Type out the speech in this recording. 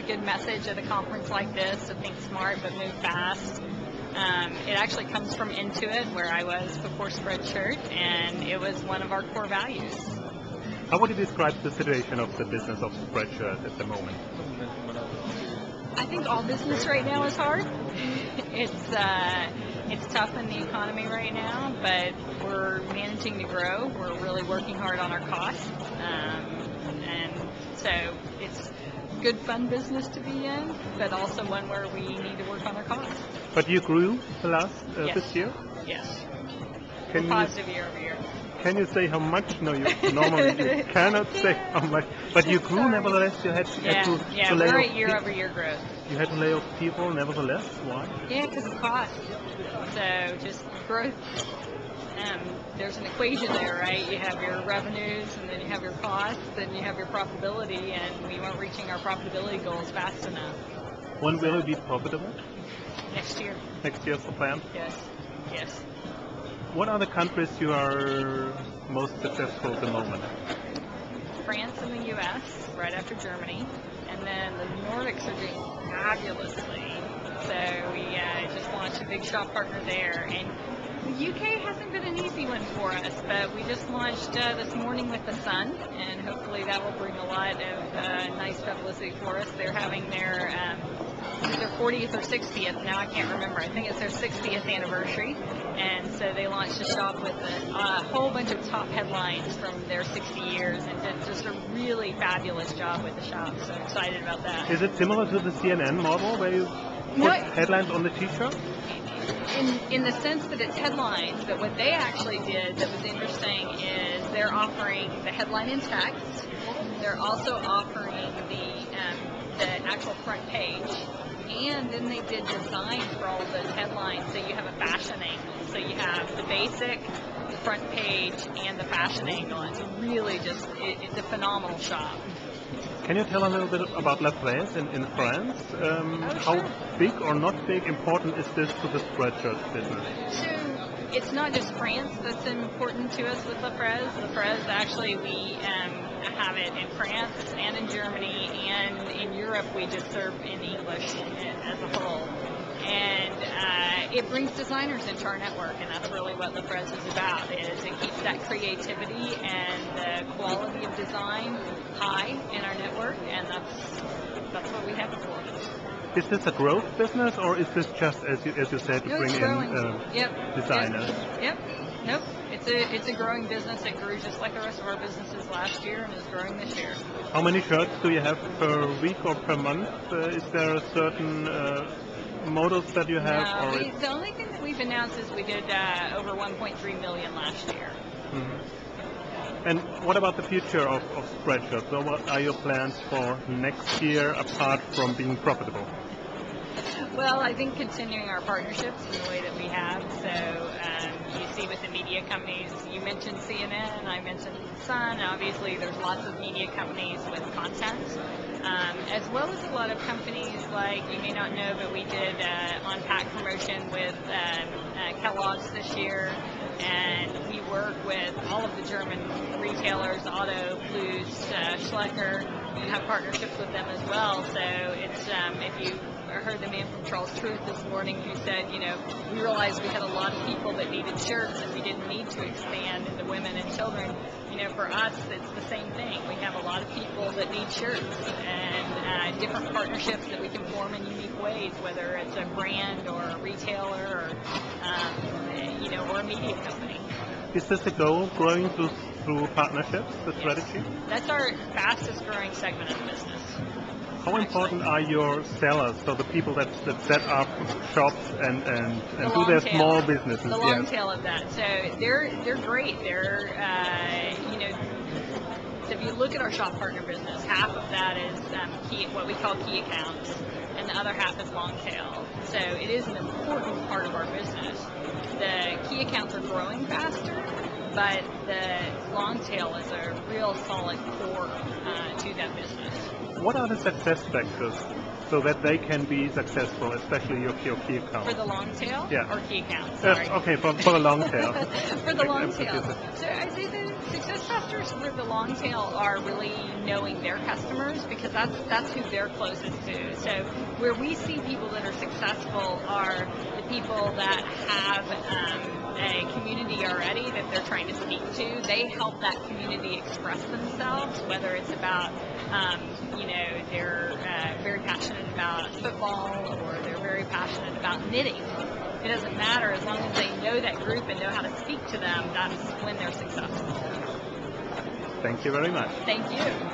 a good message at a conference like this to think smart but move fast. It actually comes from Intuit, where I was before Spreadshirt, and it was one of our core values. How would you describe the situation of the business of Spreadshirt at the moment? I think all business right now is hard. It's tough in the economy right now, but we're managing to grow. We're really working hard on our costs, and so it's good, fun business to be in, but also one where we need to work on our costs. But you grew the last this year? Yes. Can Positive year over year. Can you say how much? No, you normally you cannot say how much. But you grew nevertheless. You had to lay we're off at year-over-year growth. You had to lay off people nevertheless. Why? Yeah, because of cost. So just growth. There's an equation there, right? You have your revenues, and then you have your costs, then you have your profitability, and we weren't reaching our profitability goals fast enough. When will it be profitable? Next year. Next year's the plan? Yes. Yes. What are the countries you are most successful at the moment? France and the U.S., right after Germany, and then the Nordics are doing fabulously. So we just launched a big shop partner there, and the UK hasn't been an easy one for us, but we just launched this morning with the Sun, and hopefully that will bring a lot of nice publicity for us. They're having their 40th or 60th, now I can't remember, I think it's their 60th anniversary, and so they launched a shop with a whole bunch of top headlines from their 60 years, and did just a really fabulous job with the shop, so excited about that. Is it similar to the CNN model, where you put headlines on the t-shirt? In the sense that it's headlines, but what they actually did that was interesting is they're offering the headline in text. They're also offering the actual front page, and then they did design for all of those headlines, so you have a fashion angle. So you have the basic, the front page, and the fashion angle. It's really just, it's a phenomenal shop. Can you tell a little bit about LaFraise in France? Sure. How big or not big, important is this to the Spreadshirt business? So it's not just France that's important to us with LaFraise. LaFraise, actually, we have it in France and in Germany, and in Europe we just serve in English as a whole. And it brings designers into our network, and that's really what LaFraise is about, is it keeps that creativity and the quality of design high in our network, and that's what we have it for. Is this a growth business, or is this just, as you said, to bring in designers? Yep. Nope. It's a growing business. It grew just like the rest of our businesses last year, and is growing this year. How many shirts do you have per week or per month? Is there a certain models that you have? No, the only thing that we've announced is we did over 1.3 million last year. Mm-hmm. And what about the future of Spreadshirt? So what are your plans for next year apart from being profitable? Well, I think continuing our partnerships in the way that we have. So you see with the media companies, you mentioned CNN, I mentioned Sun. Obviously, there's lots of media companies with content, as well as a lot of companies like, you may not know, but we did on-pack promotion with Kellogg's this year, and we work with all of the German retailers, Otto, Plus, Schlecker. We have partnerships with them as well. So it's if you heard the man from Charles Truth this morning who said, we realized we had a lot of people that needed shirts and we didn't need to expand into women and children. For us, it's the same thing. We have a lot of people that need shirts, and different partnerships that we can form in unique ways, whether it's a brand or a retailer or, or a media company. Is this the goal, growing through partnerships, the strategy? That's our fastest growing segment of the business. How important are your sellers, so the people that set up shops and do their small businesses? The long tail of that. So they're great. They're so if you look at our shop partner business, half of that is what we call key accounts, and the other half is long tail. So it is an important part of our business. The key accounts are growing faster, but the long tail is a real solid core to that business. What are the success factors so that they can be successful, especially your key account? For the long tail? Yeah. Or key accounts? Sorry. Okay, for the long tail. For the long tail. So I say the success factors for the long tail are really knowing their customers, because that's who they're closest to. So where we see people that are successful are the people that have a community already that they're trying to speak to. They help that community express themselves, whether it's about, they're very passionate about football, or they're very passionate about knitting. It doesn't matter, as long as they know that group and know how to speak to them, that's when they're successful. Thank you very much. Thank you.